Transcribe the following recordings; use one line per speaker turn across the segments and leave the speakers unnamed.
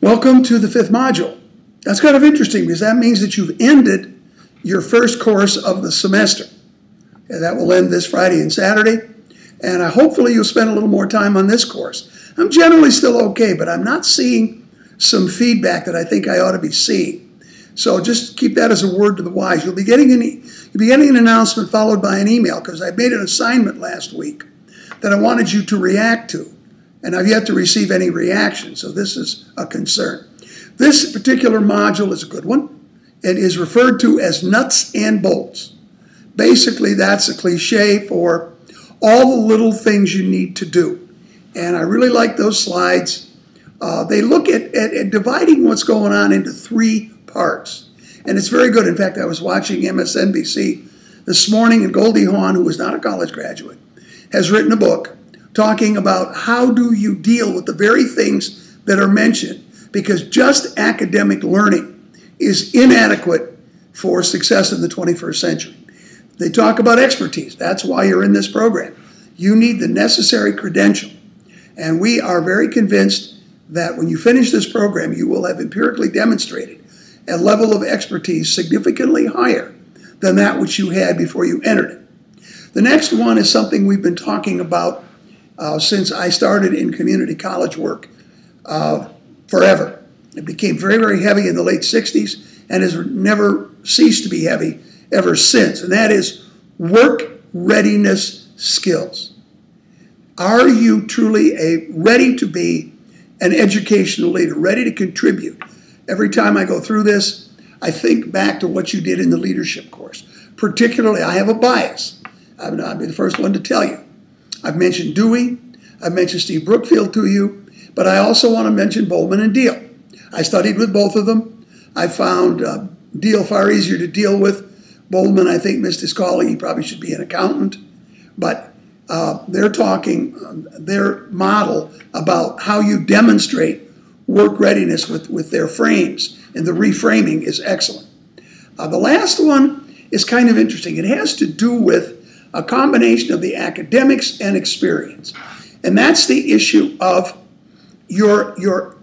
Welcome to the 5th module. That's kind of interesting because that means that you've ended your first course of the semester. And that will end this Friday and Saturday. And hopefully you'll spend a little more time on this course. I'm generally still okay, but I'm not seeing some feedback that I think I ought to be seeing. So just keep that as a word to the wise. You'll be getting an announcement followed by an email because I made an assignment last week that I wanted you to react to. And I've yet to receive any reaction, so this is a concern. This particular module is a good one. It is referred to as nuts and bolts. Basically, that's a cliche for all the little things you need to do. And I really like those slides. They look at dividing what's going on into 3 parts. And it's very good. In fact, I was watching MSNBC this morning, and Goldie Hawn, who is not a college graduate, has written a book talking about how do you deal with the very things that are mentioned, because just academic learning is inadequate for success in the 21st century. They talk about expertise. That's why you're in this program. You need the necessary credential. And we are very convinced that when you finish this program, you will have empirically demonstrated a level of expertise significantly higher than that which you had before you entered it. The next one is something we've been talking about since I started in community college work forever. It became very, very heavy in the late 60s and has never ceased to be heavy ever since, and that is work readiness skills. Are you truly ready to be an educational leader, ready to contribute? Every time I go through this, I think back to what you did in the leadership course. Particularly, I have a bias. I'll be the first one to tell you. I've mentioned Dewey, I've mentioned Steve Brookfield to you, but I also want to mention Bowman and Deal. I studied with both of them. I found Deal far easier to deal with. Bowman, I think, missed his calling. He probably should be an accountant. But they're talking, their model about how you demonstrate work readiness with their frames, and the reframing is excellent. The last one is kind of interesting. It has to do with a combination of the academics and experience. And that's the issue of your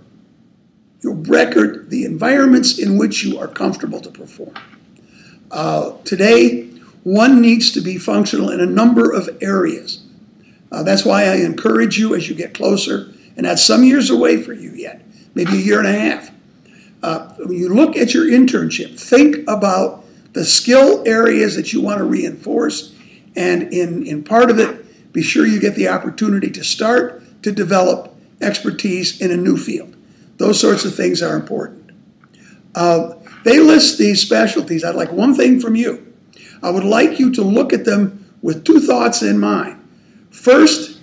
record, the environments in which you are comfortable to perform. Today, one needs to be functional in a number of areas. That's why I encourage you as you get closer, and that's some years away for you yet, maybe a year and a half. When you look at your internship, think about the skill areas that you want to reinforce, and in part of it, be sure you get the opportunity to start to develop expertise in a new field. Those sorts of things are important. They list these specialties. I'd like one thing from you. I would like you to look at them with 2 thoughts in mind. First,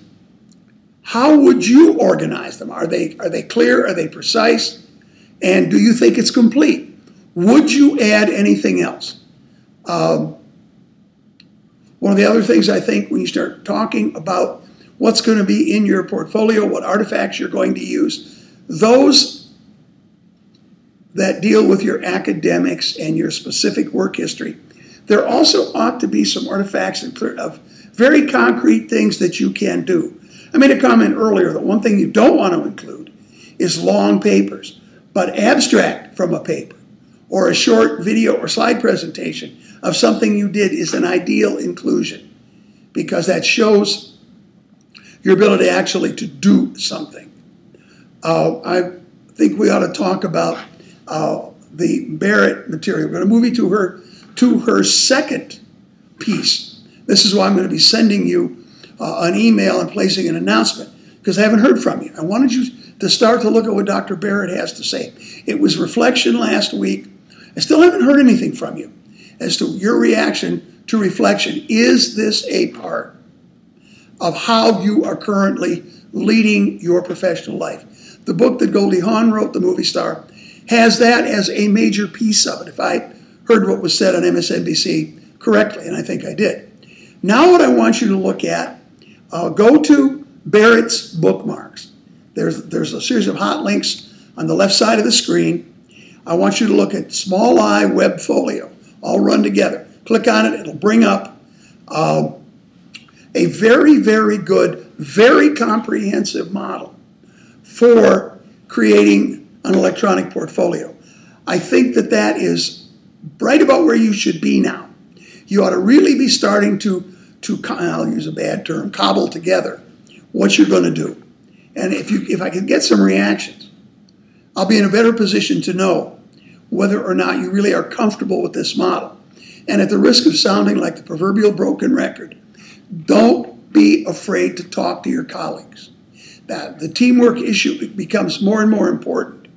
how would you organize them? Are they clear? Are they precise? And do you think it's complete? Would you add anything else? One of the other things I think when you start talking about what's going to be in your portfolio, what artifacts you're going to use, those that deal with your academics and your specific work history, there also ought to be some artifacts of very concrete things that you can do. I made a comment earlier that one thing you don't want to include is long papers, but abstract from a paper or a short video or slide presentation of something you did is an ideal inclusion, because that shows your ability actually to do something. I think we ought to talk about the Barrett material. We're going to move you to her second piece. This is why I'm going to be sending you an email and placing an announcement, because I haven't heard from you. I wanted you to start to look at what Dr. Barrett has to say. It was reflection last week. I still haven't heard anything from you as to your reaction to reflection. Is this a part of how you are currently leading your professional life? The book that Goldie Hawn wrote, The Movie Star, has that as a major piece of it, if I heard what was said on MSNBC correctly, and I think I did. Now what I want you to look at, go to Barrett's bookmarks. There's a series of hot links on the left side of the screen. I want you to look at Small I Web Folio, all run together. Click on it, it'll bring up a very, very good, very comprehensive model for creating an electronic portfolio. I think that that is right about where you should be now. You ought to really be starting to I'll use a bad term, cobble together what you're going to do. And if I can get some reactions, I'll be in a better position to know whether or not you really are comfortable with this model. And at the risk of sounding like the proverbial broken record, don't be afraid to talk to your colleagues. The teamwork issue becomes more and more important.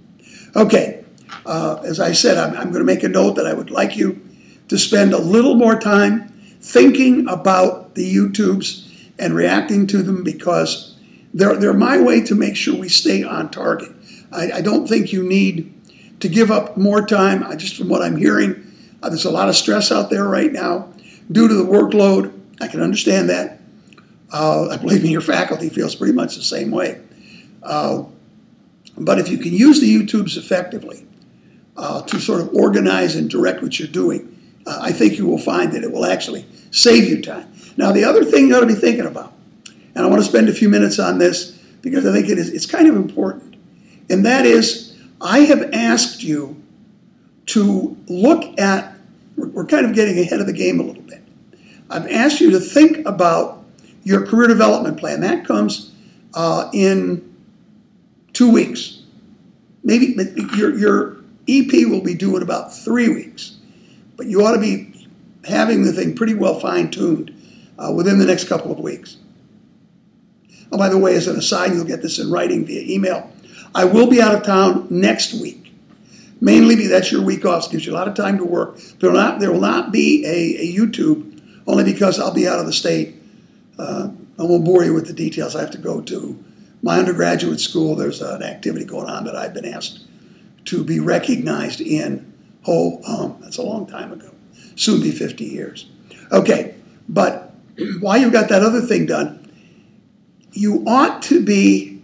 Okay, as I said, I'm going to make a note that I would like you to spend a little more time thinking about the YouTubes and reacting to them, because they're my way to make sure we stay on target. I don't think you need to give up more time. Just from what I'm hearing, there's a lot of stress out there right now due to the workload. I can understand that. I believe your faculty feels pretty much the same way. But if you can use the YouTubes effectively to sort of organize and direct what you're doing, I think you will find that it will actually save you time. Now, the other thing you ought to be thinking about, and I want to spend a few minutes on this because I think it's kind of important, and that is I have asked you to look at, we're kind of getting ahead of the game a little bit. I've asked you to think about your career development plan. That comes in 2 weeks. Maybe your EP will be due in about 3 weeks. But you ought to be having the thing pretty well fine-tuned within the next couple of weeks. Oh, by the way, as an aside, you'll get this in writing via email. I will be out of town next week. Mainly because that's your week off. It gives you a lot of time to work. There will not be a YouTube, only because I'll be out of the state. I won't bore you with the details. I have to go to my undergraduate school. There's an activity going on that I've been asked to be recognized in. That's a long time ago. Soon be 50 years. Okay, but while you've got that other thing done, you ought to be,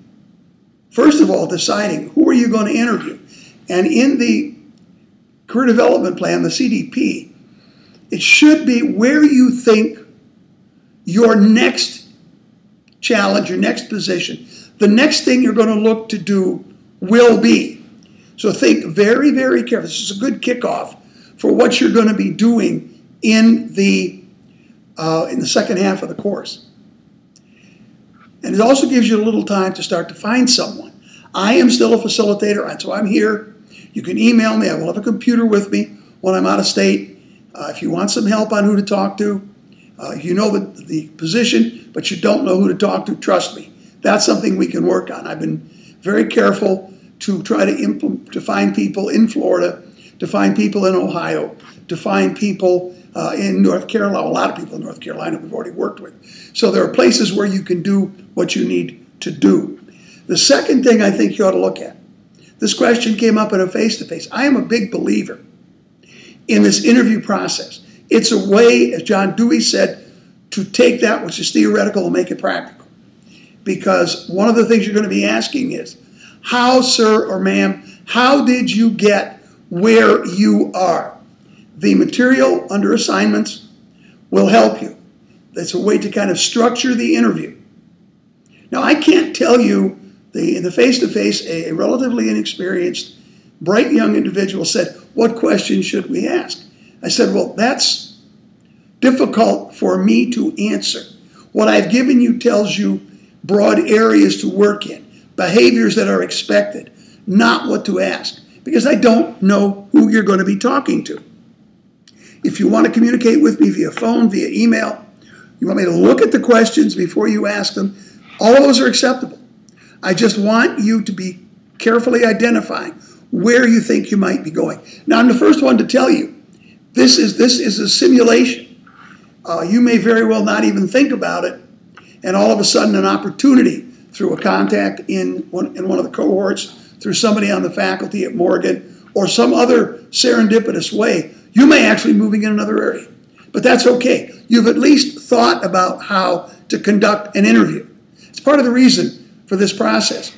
first of all, deciding who are you going to interview. And in the career development plan, the CDP, it should be where you think your next challenge, your next position, the next thing you're going to look to do will be. So think very, very carefully. This is a good kickoff for what you're going to be doing in the second half of the course. And it also gives you a little time to start to find someone. I am still a facilitator, and so I'm here. You can email me. I will have a computer with me when I'm out of state. If you want some help on who to talk to, if you know the position, but you don't know who to talk to, trust me. That's something we can work on. I've been very careful to try to find people in Florida, to find people in Ohio, to find people in North Carolina. A lot of people in North Carolina we've already worked with. So there are places where you can do what you need to do. The second thing I think you ought to look at, this question came up in a face-to-face. I am a big believer in this interview process. It's a way, as John Dewey said, to take that which is theoretical and make it practical. Because one of the things you're going to be asking is, how, sir or ma'am, how did you get where you are? The material under assignments will help you. That's a way to kind of structure the interview. Now, I can't tell you, in the face-to-face, a relatively inexperienced, bright young individual said, what questions should we ask? I said, well, that's difficult for me to answer. What I've given you tells you broad areas to work in, behaviors that are expected, not what to ask, because I don't know who you're going to be talking to. If you want to communicate with me via phone, via email, you want me to look at the questions before you ask them, all of those are acceptable. I just want you to be carefully identifying where you think you might be going. Now, I'm the first one to tell you, this is a simulation. You may very well not even think about it, and all of a sudden an opportunity through a contact in one of the cohorts, through somebody on the faculty at Morgan, or some other serendipitous way, you may actually be moving in another area. But that's okay. You've at least thought about how to conduct an interview. It's part of the reason for this process.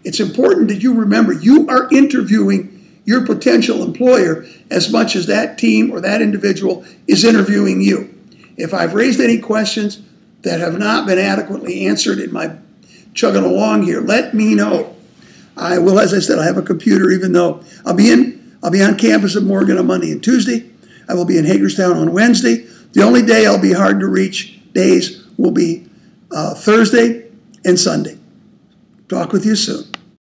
It's important that you remember you are interviewing your potential employer as much as that team or that individual is interviewing you. If I've raised any questions that have not been adequately answered in my chugging along here, let me know. I will, as I said, I have a computer, even though I'll be on campus at Morgan on Monday and Tuesday. I will be in Hagerstown on Wednesday. The only day I'll be hard to reach days will be Thursday and Sunday. Talk with you soon.